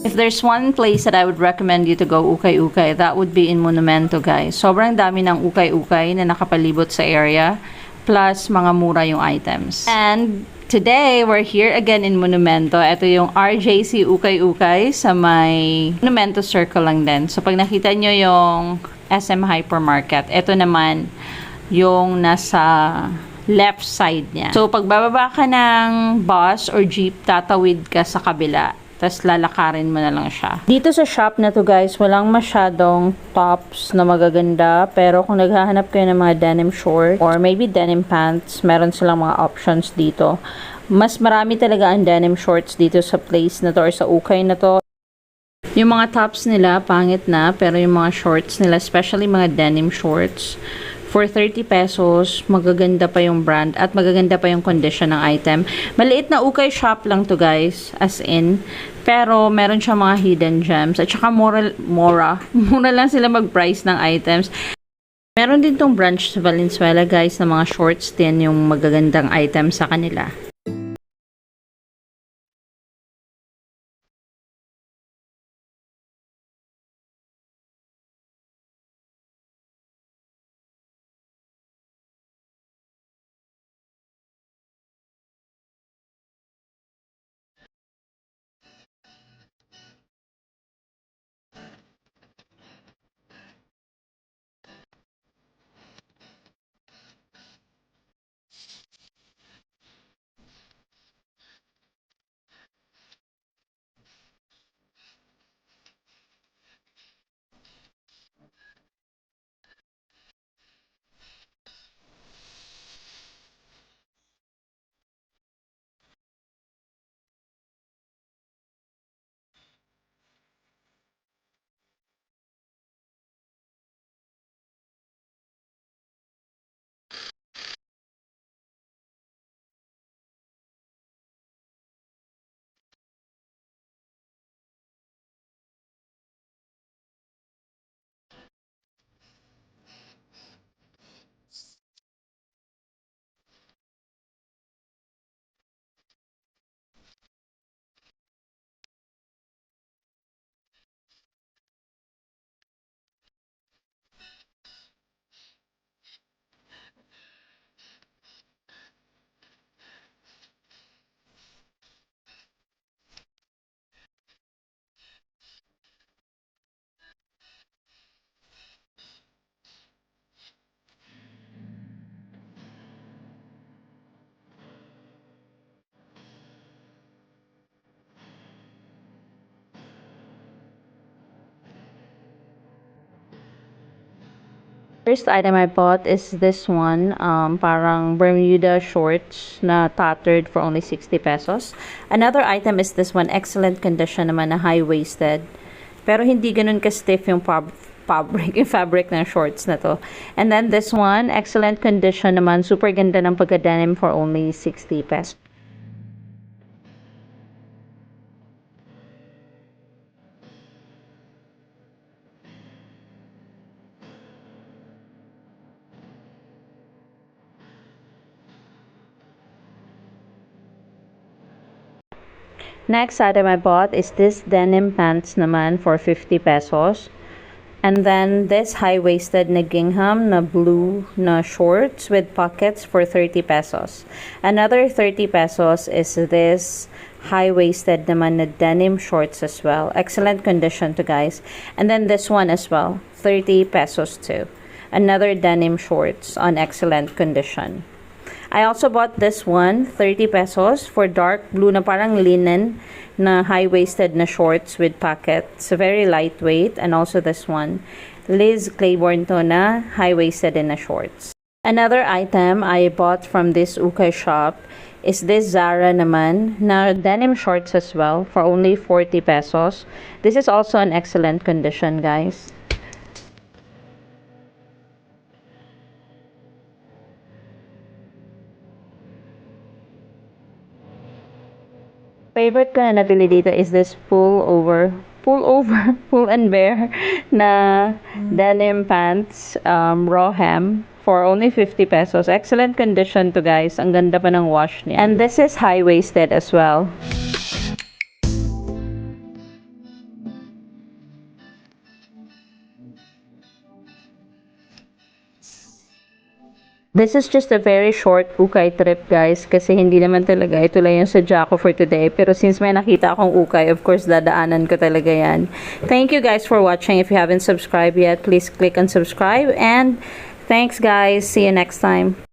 If there's one place that I would recommend you to go ukay-ukay, that would be in Monumento, guys. Sobrang dami ng ukay-ukay na nakapalibot sa area, plus mga mura yung items. And today, we're here again in Monumento. Ito yung RJC Ukay-Ukay sa may Monumento Circle lang din. So, pag nakita nyo yung SM Hypermarket, ito naman yung nasa left side niya. So, pag bababa ka ng bus or jeep, tatawid ka sa kabila. Tapos lalakarin mo na lang siya. Dito sa shop na to, guys, walang masyadong tops na magaganda. Pero kung naghahanap kayo ng mga denim short or maybe denim pants, meron silang mga options dito. Mas marami talaga ang denim shorts dito sa place na to or sa ukay na to. Yung mga tops nila, pangit na. Pero yung mga shorts nila, especially mga denim shorts, for 30 pesos, magaganda pa yung brand at magaganda pa yung condition ng item. Maliit na ukay shop lang to, guys, as in. Pero meron siya mga hidden gems. At saka mura lang sila mag-price ng items. Meron din tong branch sa Valenzuela, guys, na mga shorts din yung magagandang items sa kanila. First item I bought is this one, parang Bermuda shorts na tattered for only 60 pesos. Another item is this one, excellent condition naman na high-waisted. Pero hindi ganun ka-stiff yung fabric ng shorts na to. And then this one, excellent condition naman, super ganda ng pagka-denim for only 60 pesos. Next item I bought is this denim pants naman for 50 pesos. And then this high-waisted na gingham na blue na shorts with pockets for 30 pesos. Another 30 pesos is this high-waisted naman na denim shorts as well. Excellent condition to, guys. And then this one as well, 30 pesos too. Another denim shorts on excellent condition. I also bought this one, 30 pesos for dark blue na parang linen na high-waisted na shorts with pockets. Very lightweight. And also this one, Liz Claiborne to na high-waisted in na shorts. Another item I bought from this ukay shop is this Zara naman na denim shorts as well for only 40 pesos. This is also an excellent condition, guys. Favorite ko na nabili dito is this full and bare na denim pants, raw hem for only 50 pesos. Excellent condition to, guys. Ang ganda pa ng wash niya. And this is high-waisted as well. This is just a very short ukay trip, guys, kasi hindi naman talaga ito lang yung sadya ko for today. Pero since may nakita akong ukay, of course, dadaanan ko talaga yan. Thank you guys for watching. If you haven't subscribed yet, please click on subscribe. And thanks, guys. See you next time.